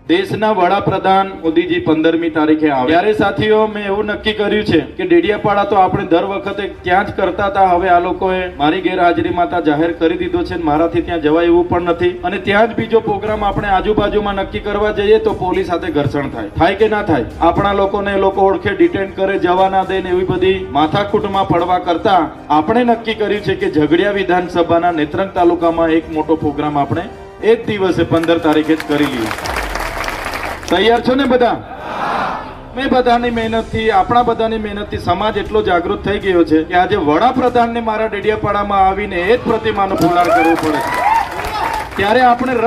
દેશના વડાપ્રધાન મોદીજી 15મી તારીખે આવે ત્યારે સાથીઓ મેં એવું નક્કી કર્યું છે કે ડેડિયાપાડા તો આપણે દર વખતે ત્યાં જ કરતા હતા. હવે આ લોકોએ મારી ગેરહાજરીમાં ત્યાં જાહેર કરી દીધો છે અને મારાથી ત્યાં જવાય એવું પણ નથી. અને ત્યાં જ બીજો પ્રોગ્રામ આપણે આજુબાજુમાં નક્કી કરવા જઈએ તો પોલીસ સાથે ઘર્ષણ થાય કે ના થાય. આપણા લોકોને એ લોકો ઓળખે, ડિટેન કરે, જવા ના દે ને એવી બધી માથાકૂટમાં પડવા કરતા આપણે નક્કી કર્યું છે કે ઝઘડિયા વિધાનસભાના નેત્રંગ તાલુકામાં એક મોટો પ્રોગ્રામ આપણે એ જ દિવસે 15 તારીખે જ કરી લઈએ. તૈયાર છો ને બધા? મેં બધાની મહેનતથી, આપણા બધાની મહેનતથી સમાજ એટલો જાગૃત થઈ ગયો છે કે આજે વડાપ્રધાનને મારા ડેડિયાપાડામાં આવીને એ જ પ્રતિમાનો ફુલાર કરવો પડે. ત્યારે આપણે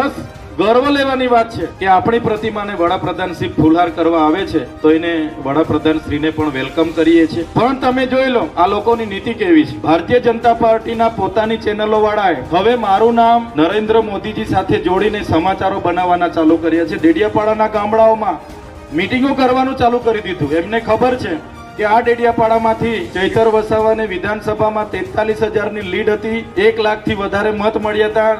ગર્વ લેવાની વાત છે કે આપણી પ્રતિમાને વડાપ્રધાન શ્રી ફુલાર કરવા આવે છે તો એને વડાપ્રધાન શ્રીને પણ વેલકમ કરીએ છીએ. પણ તમે જોઈ લો આ લોકોની નીતિ કેવી છે. ભારતીય જનતા પાર્ટીના પોતાની ચેનલો વાળાએ હવે મારું નામ નરેન્દ્ર મોદીજી સાથે જોડીને સમાચારો બનાવવાના ચાલુ કર્યા છે. ડેડિયાપાડાના ગામડાઓમાં મીટિંગો કરવાનું ચાલુ કરી દીધું. એમને ખબર છે કે આ ડેડિયાપાડામાંથી ચૈતર વસાવાને વિધાનસભામાં 43,000ની લીડ હતી. 1 લાખથી વધારે મત મળ્યા હતા.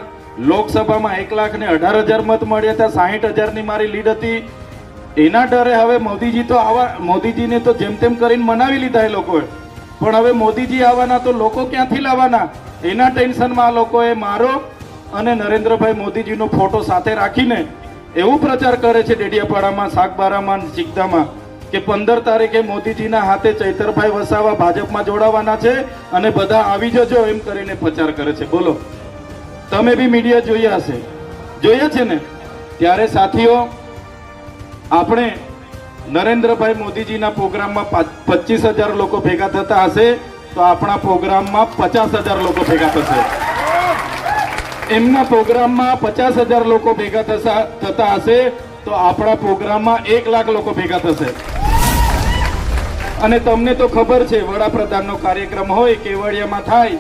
લોકસભામાં 1,18,000 મત મળ્યા હતા. 60,000ની મારી લીડ હતી. એના ડરે હવે મોદીજીને તો જેમ તેમ કરીને મનાવી લીધા એ લોકોએ. પણ હવે મોદીજી આવવાના તો લોકો ક્યાંથી લાવવાના એના ટેન્શનમાં આ લોકોએ મારો અને નરેન્દ્રભાઈ મોદીજીનો ફોટો સાથે રાખીને એવું પ્રચાર કરે છે ડેડિયાપાડામાં, સાગબારામાં, ચિકદામાં કે 15 તારીખે મોદીજીના હાથે ચૈતરભાઈ વસાવા ભાજપમાં જોડાવાના છે અને બધા આવી જજો એમ કરીને પ્રચાર કરે છે. બોલો, તમે બી મીડિયા જોયા હશે, જોયા છે ને? ત્યારે સાથીઓ આપણે નરેન્દ્રભાઈ મોદીજીના પ્રોગ્રામમાં 25,000 લોકો ભેગા થતા હશે તો આપણા પ્રોગ્રામમાં 50,000 લોકો ભેગા થશે. એમના પ્રોગ્રામમાં 50,000 લોકો ભેગા થતા હશે તો આપણા પ્રોગ્રામમાં 1 લાખ લોકો ભેગા થશે. અને તમને તો ખબર છે વડાપ્રધાનનો કાર્યક્રમ હોય કેવડિયામાં થાય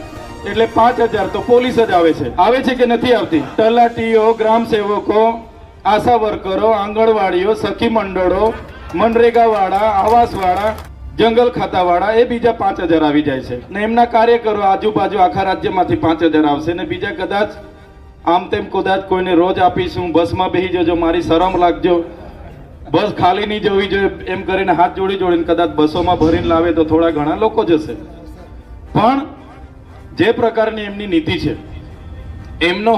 એટલે 5,000 તો પોલીસ જ આવે છે કે નથી આવતી? તલાટીઓ, ગ્રામ સેવકો, આશા વર્કરો, આંગણવાડીઓ, સખી મંડળો, મનરેગા વાળા, આવાસ વાળા, જંગલ ખાતા વાળા એ બીજા 5,000 આવી જાય છે. ને એમના કાર્યકરો આજુબાજુ આખા રાજ્યમાંથી 5,000 આવશે ને બીજા કદાચ આમ તેમ કદાચ કોઈને રોજ આપીશું, બસમાં બેસી જજો, મારી શરમ લાગજો, બસ ખાલી નહીં જવી જોઈએ એમ કરીને હાથ જોડીને કદાચ બસોમાં ભરીને લાવે તો થોડા ઘણા લોકો જશે. પણ જે પ્રકારની એમની નીતિ છે એમનો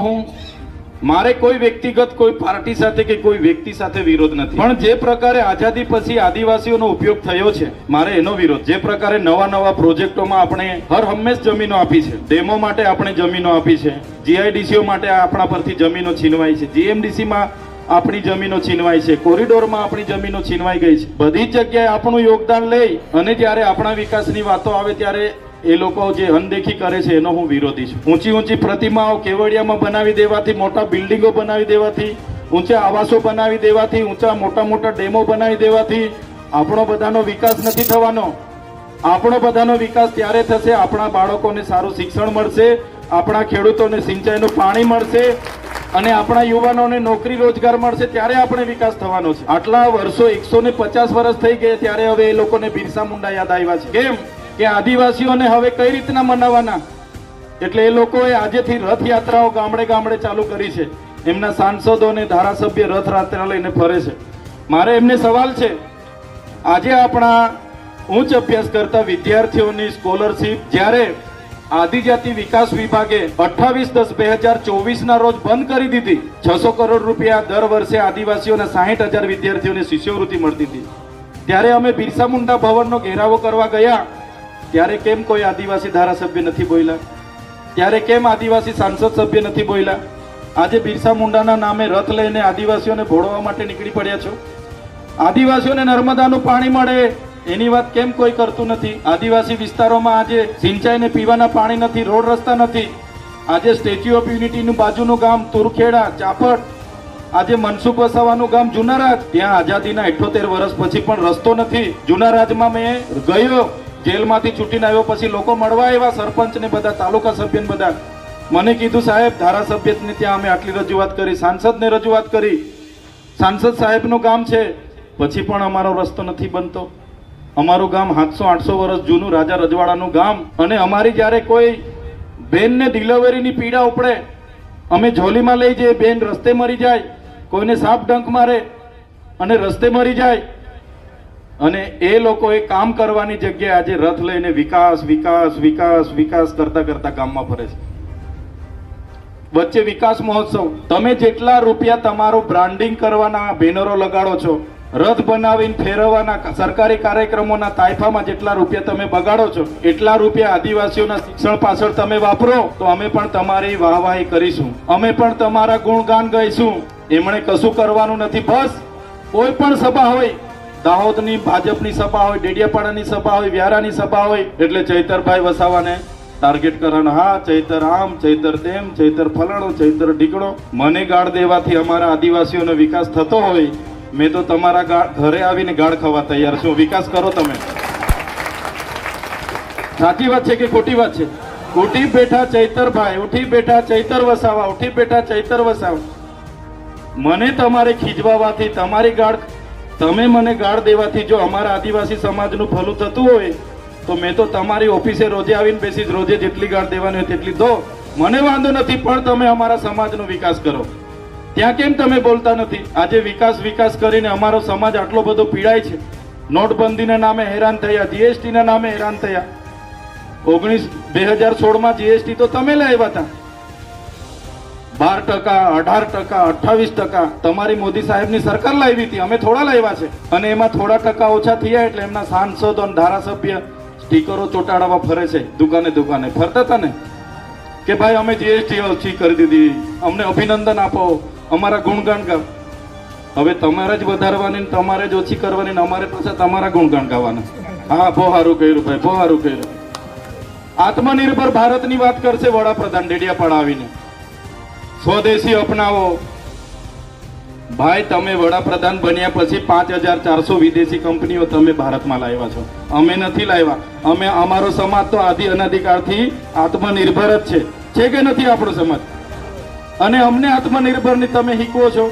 મારે કોઈ વ્યક્તિગત કોઈ પાર્ટી સાથે કે કોઈ વ્યક્તિ સાથે વિરોધ નથી. પણ જે પ્રકારે આઝાદી પછી આદિવાસીઓનો ઉપયોગ થયો છે મારે એનો વિરોધ. જે પ્રકારે નવા પ્રોજેક્ટોમાં આપણે હર હંમેશ જમીનો આપી છે, ડેમો માટે આપણે જમીનો આપી છે, જીઆઈડીસીઓ માટે આપણા પરથી જમીનો છીનવાઈ છે, જીએમડીસીમાં આપણી જમીનો છીનવાઈ છે, કોરિડોરમાં આપણી જમીનો છીનવાઈ ગઈ છે. બધી જ જગ્યાએ આપણું યોગદાન લઈ અને જ્યારે આપણા વિકાસની વાતો આવે ત્યારે એ લોકો જે અનદેખી કરે છે એનો હું વિરોધી છું. ઊંચી પ્રતિમાઓ કેવડિયામાં બનાવી દેવાથી, મોટા બિલ્ડિંગો બનાવી દેવાથી, ઊંચા આવાસો બનાવી દેવાથી, મોટા ડેમો બનાવી દેવાથી આપણો બધાનો વિકાસ નથી થવાનો. આપણો બધાનો વિકાસ ત્યારે થશે આપણા બાળકોને સારું શિક્ષણ મળશે, આપણા ખેડૂતોને સિંચાઈનું પાણી મળશે અને આપણા યુવાનોને નોકરી રોજગાર મળશે, ત્યારે આપણે વિકાસ થવાનો છે. આટલા વર્ષો 150 વર્ષ થઈ ગયા ત્યારે હવે એ લોકોને બિરસા મુંડા યાદ આવ્યા છે. કેમ કે આદિવાસીઓને હવે કઈ રીતના મનાવવાના? એટલે એ લોકોએ આજેથી રથયાત્રાઓ ગામડે ચાલુ કરી છે. એમના સાંસદો અને ધારાસભ્ય રથયાત્રા લઈને ફરે છે. મારે એમને સવાલ છે, આજે આપણા ઉચ્ચ અભ્યાસ કરતા વિદ્યાર્થીઓની સ્કોલરશીપ જ્યારે આદિજાતિ વિકાસ વિભાગે 28/10/2024 રોજ બંધ કરી દીધી, 600 કરોડ રૂપિયા દર વર્ષે આદિવાસીઓના 60,000 વિદ્યાર્થીઓને શિષ્યવૃત્તિ મળતી હતી, ત્યારે અમે બિરસા મુંડા ભવનનો ઘેરાવો કરવા ગયા ત્યારે કેમ કોઈ આદિવાસી ધારાસભ્ય નથી બોલ્યા? ત્યારે કેમ આદિવાસી સાંસદ સભ્ય નથી બોલ્યા? આજે બિરસા મુંડાના નામે રથ લઈને આદિવાસીઓને ભોળવા માટે નીકળી પડ્યા છો. આદિવાસીઓને નર્મદાનું પાણી મળે એની વાત કેમ કોઈ કરતું નથી? આદિવાસી વિસ્તારોમાં આજે સિંચાઈ ને પીવાના પાણી નથી, રોડ રસ્તા નથી. આજે સ્ટેચ્યુ ઓફ યુનિટીનું બાજુનું ગામ તુરખેડા, ચાપટ, આજે મનસુખ વસાવાનું ગામ જુનારાજ, ત્યાં આઝાદીના 78 વર્ષ પછી પણ રસ્તો નથી. જુનારાજમાં મેં ગયો, જેલમાંથી છૂટીને આવ્યો પછી લોકો મળવા આવ્યા, સરપંચ ને બધા, તાલુકા સભ્ય ને બધા. મને કીધું સાહેબ ધારાસભ્યને ત્યાં અમે આટલી રજૂઆત કરી, સાંસદને રજૂઆત કરી, સાંસદ સાહેબનું ગામ છે પછી પણ અમારો રસ્તો નથી બનતો. અમારું ગામ 700-800 વર્ષ જૂનું રાજા રજવાડાનું ગામ, અને અમારી જ્યારે કોઈ બેનને ડિલિવરીની પીડા ઉપડે, અમે ઝોલીમાં લઈ જઈએ, બેન રસ્તે મરી જાય, કોઈને સાપ ડંખ મારે અને રસ્તે મરી જાય, અને એ લોકો એ કામ કરવાની જગ્યાએ આજે રથ લઈને વિકાસ વિકાસ વિકાસ વિકાસ કરતા કરતા ગામમાં ફરે છે. વચ્ચે વિકાસ મહોત્સવ, તમે જેટલા રૂપિયા તમારું બ્રાન્ડિંગ કરવાના બેનરો લગાડો છો, રથ બનાવીને ફેરવવાના સરકારી કાર્યક્રમોના તાઇફામાં જેટલા રૂપિયા તમે બગાડો છો, એટલા રૂપિયા આદિવાસીઓના શિક્ષણ પાછળ તમે વાપરો તો અમે પણ તમારી વાહવાહી કરીશું, અમે પણ તમારા ગુણગાન ગાઈશું. એમણે કશું કરવાનું નથી. બસ કોઈ પણ સભા હોય, દાહોદની ભાજપની સભા હોય, ડેડિયાપાડાની સભા હોય, વ્યારાની સભા હોય, એટલે ચૈતરભાઈ વસાવાને ટાર્ગેટ કરવાનો. હા, ચૈતર આમ, ચૈતર તેમ, ચૈતર ફલાણો, ચૈતર ઢીકડો. મને ગાળ દેવાથી અમારા આદિવાસીઓનો વિકાસ થતો હોય, મેં તો તમારા ઘરે આવીને ગાળ ખાવા તૈયાર છું. વિકાસ કરો તમે. સાચી વાત છે કે ખોટી વાત છે? ઉઠી બેઠા ચૈતરભાઈ, ઉઠી બેઠા ચૈતર વસાવા, ઉઠી બેઠા ચૈતર વસાવા. મને તમારે ખીજવાવાથી, તમારી ગાળ, તમે મને ગાળ દેવાથી જો અમારા આદિવાસી સમાજનું ભલું થતું હોય તો મેં તો તમારી ઓફિસે રોજે આવીને બેસીશ. રોજે જેટલી ગાળ દેવાની હોય તેટલી દો, મને વાંધો નથી, પણ તમે અમારા સમાજનો વિકાસ કરો. ત્યાં કેમ તમે બોલતા નથી? આજે વિકાસ વિકાસ કરીને અમારો સમાજ આટલો બધો પીડાય છે. નોટબંધીના નામે હેરાન થયા, જીએસટીના નામે હેરાન થયા. 2016માં જીએસટી તો તમે લાવ્યા હતા. 12%, 18%, 28% તમારી મોદી સાહેબની સરકાર લાવી હતી, અમે થોડા લાવ્યા છે. અને એમાં થોડા ટકા ઓછા થયા એટલે એમના સાંસદો અને ધારાસભ્ય સ્ટીકરો ચોંટાડવા ફરે છે. દુકાને દુકાને ફરતા હતા ને કે ભાઈ અમે જીએસટી ઓછી કરી દીધી, અમને અભિનંદન આપો, અમારા ગુણગાન ગાવ. હવે તમારે જ વધારવાની, તમારે જ ઓછી કરવાની, અમારે પાછા તમારા ગુણગાન ગાવાના. હા, બહુ સારું કર્યું ભાઈ, બહુ સારું કર્યું. આત્મનિર્ભર ભારતની વાત કરશે વડાપ્રધાન ડેડિયાપાડા આવીને. સ્વદેશી અપનાવો. ભાઈ, તમે વડાપ્રધાન બન્યા પછી 5400 વિદેશી કંપનીઓ તમે ભારતમાં લાવ્યા છો. અમે નથી લાવ્યા. અમે, અમારો સમાજ તો આદિ અનાદિકાળથી આત્મનિર્ભર જ છે કે નથી આપણો સમાજ? અને અમને આત્મનિર્ભરની તમે શીખવો છો.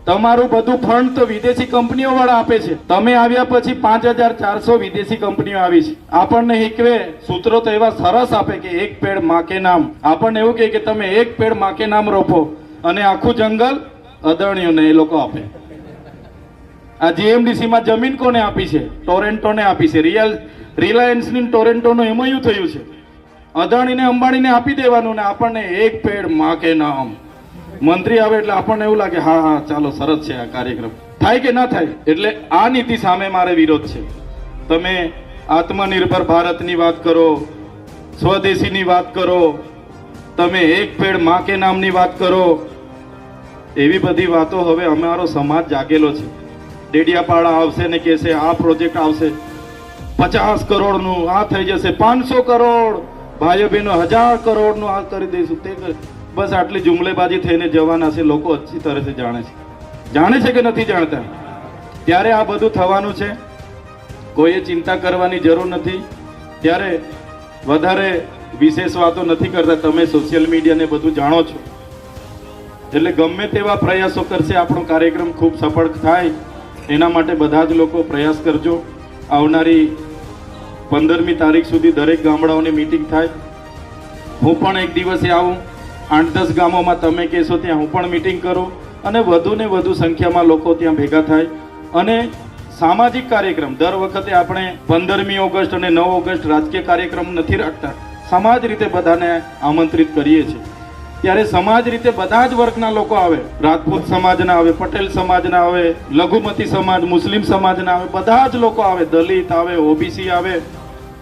તમારું બધું ફંડ તો વિદેશી કંપનીઓ વાળા આપે છે. તમે આવ્યા પછી 5400 વિદેશી કંપનીઓ આવી છે. આપણને શીખવે સૂત્રો તો એવા સરસ આપે કે એક પેડ માં કે નામ. આપણને એવું કહે કે તમે એક પેડ માં કે નામ રોપો, અને આખું જંગલ અદાણીઓને એ લોકો આપે. આ જીએમડીસી માં જમીન કોને આપી છે? ટોરેન્ટોને આપી છે. રિલાયન્સની ટોરેન્ટોનું એમઓયુ થયું છે. અદાણીને અંબાણીને આપી દેવાનું, ને આપણને એક પેડ માં કે નામ. મંત્રી આવે એટલે આપણને એવું લાગે હા હા ચાલો સરસ છે આ કાર્યક્રમ. થાય કે ના થાય? એટલે આ નીતિ સામે મારે વિરોધ છે. તમે આત્મનિર્ભર ભારતની વાત કરો, સ્વદેશીની વાત કરો, તમે એક પેડ માં કે નામની વાત કરો. એવી બધી વાતો હવે અમારો સમાજ જાગેલો છે. ડેડિયાપાડા આવશે ને કહેશે આ પ્રોજેક્ટ આવશે, 50 કરોડનું આ થઈ જશે, 500 કરોડ, ભાઈઓ બહેનો 1000 કરોડનું આ કરી દઈશું, તે બસ આટલી જુમલેબાજી થઈને જવાના છે. લોકો અચ્છી તરહથી જાણે છે કે નથી જાણતા? ત્યારે આ બધું થવાનું છે. કોઈએ ચિંતા કરવાની જરૂર નથી. ત્યારે વધારે વિશેષ વાતો નથી કરતા. તમે સોશિયલ મીડિયાને બધું જાણો છો, એટલે ગમે તેવા પ્રયાસો કરશે આપણો કાર્યક્રમ ખૂબ સફળ થાય. એના માટે બધા જ લોકો પ્રયાસ કરજો. આવનારી 15મી તારીખ સુધી દરેક ગામડાઓની મીટિંગ થાય. હું પણ એક દિવસે આવું, 8-10 ગામોમાં તમે કહેશો ત્યાં હું પણ મીટિંગ કરું, અને વધુ ને વધુ સંખ્યામાં લોકો ત્યાં ભેગા થાય. અને સામાજિક કાર્યક્રમ દર વખતે આપણે 15મી ઓગસ્ટ અને 9 ઓગસ્ટ રાજકીય કાર્યક્રમ નથી રાખતા. સમાજ રીતે બધાને આમંત્રિત કરીએ છીએ. ત્યારે સમાજ રીતે બધા જ વર્ગના લોકો આવે. રાજપૂત સમાજના આવે, પટેલ સમાજના આવે, લઘુમતી સમાજ, મુસ્લિમ સમાજના આવે, બધા જ લોકો આવે. દલિત આવે, ઓબીસી આવે.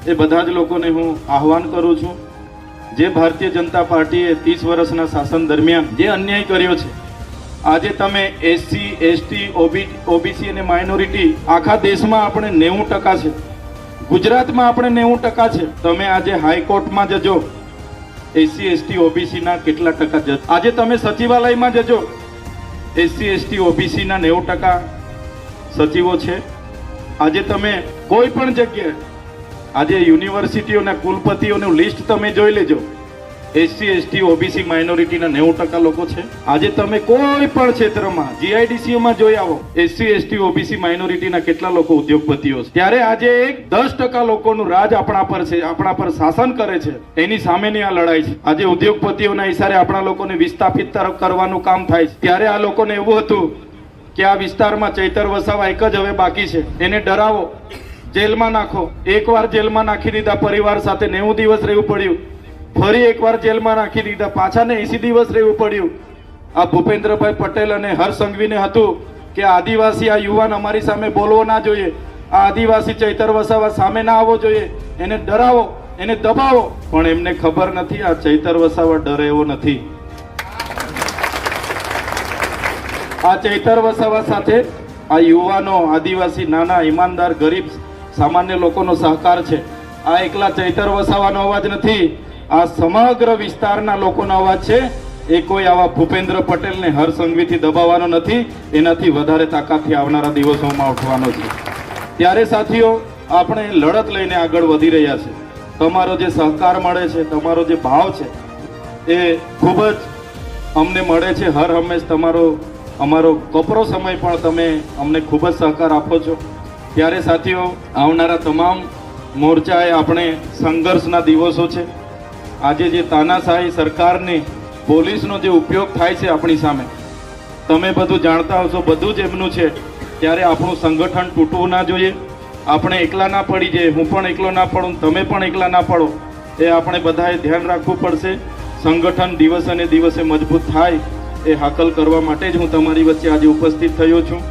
એ બધા જ લોકોને હું આહવાન કરું છું. જે ભારતીય જનતા પાર્ટીએ 30 વર્ષના શાસન દરમિયાન જે અન્યાય કર્યો છે, આજે તમે એસસી, એસટી, ઓબીસી અને માઇનોરિટી આખા દેશમાં આપણે 90% છે. ગુજરાતમાં આપણે 90% છે. તમે આજે હાઈકોર્ટમાં જજો, એસસી, એસટી, ઓબીસી ના કેટલા ટકા જજ. આજે તમે સચિવાલયમાં જજો, એસસી, એસટી, ઓબીસી ના 90% સચિવો છે. આજે તમે કોઈ પણ જગ્યાએ, આજે યુનિવર્સિટીઓના કુલપતિઓનું લિસ્ટ તમે જોઈ લેજો, એસસી, એસટી, ઓબીસી, માઇનોરિટીના 90% લોકો છે. આજે તમે કોઈ પણ ક્ષેત્રમાં જીઆઈડીસીઓમાં જોઈ આવો, એસસી, એસટી, ઓબીસી, માઇનોરિટીના કેટલા લોકો ઉદ્યોગપતિઓ છે. ત્યારે આજે એક 10% લોકોનું રાજ આપણા પર છે, આપણા પર શાસન કરે છે. એની સામેની આ લડાઈ છે. આજે ઉદ્યોગપતિઓના ઇશારે આપણા લોકોને વિસ્થાપિત કરવાનું કામ થાય છે. ત્યારે આ લોકોને એવું હતું કે આ વિસ્તારમાં ચૈતર વસાવા એક જ હવે બાકી છે, એને ડરાવો, જેલમાં નાખો. એકવાર જેલમાં નાખી દીધા, પરિવાર સાથે 90 દિવસ રહેવું પડ્યું. ફરી એકવાર જેલમાં નાખી દીધા, પાછા 80 દિવસ રહેવું પડ્યું. આ ભૂપેન્દ્રભાઈ પટેલ અને હર્ષ સંઘવીને હતું કે આદિવાસી આ યુવાન અમારી સામે બોલવો ના જોઈએ, આ આદિવાસી ચૈતર વસાવા સામે ના આવવો જોઈએ, એને ડરાવો, એને દબાવો. પણ એમને ખબર નથી આ ચૈતર વસાવા ડરે એવો નથી. આ ચૈતર વસાવા સાથે આ યુવાનો, આદિવાસી, નાના, ઈમાનદાર, ગરીબ, સામાન્ય લોકોનો સહકાર છે. આ એકલા ચૈતર વસાવાનો અવાજ નથી, આ સમગ્ર વિસ્તારના લોકોનો અવાજ છે. એ કોઈ આવા ભૂપેન્દ્ર પટેલને હર્ષ સંઘવીથી દબાવવાનો નથી, એનાથી વધારે તાકાતથી આવનારા દિવસોમાં ઉઠવાનો છે. ત્યારે સાથીઓ, આપણે લડત લઈને આગળ વધી રહ્યા છે. તમારો જે સહકાર મળે છે, તમારો જે ભાવ છે, એ ખૂબ જ અમને મળે છે. હર હંમેશ અમારો કપરો સમય પણ તમે અમને ખૂબ જ સહકાર આપો છો. ત્યારે સાથીઓ, આવનારા તમામ મોરચાએ આપણે સંઘર્ષના દિવસો છે. આજે જે તાનાશાહી સરકારની પોલીસનો જે ઉપયોગ થાય છે આપણી સામે, તમે બધું જાણતા હશો, બધું જ એમનું છે. ત્યારે આપણું સંગઠન તૂટવું ના જોઈએ. આપણે એકલા ના પડી જઈએ, હું પણ એકલો ના પડું, તમે પણ એકલા ના પડો, એ આપણે બધાએ ધ્યાન રાખવું પડશે. સંગઠન દિવસે ને દિવસે મજબૂત થાય એ હાકલ કરવા માટે જ હું તમારી વચ્ચે આજે ઉપસ્થિત થયો છું.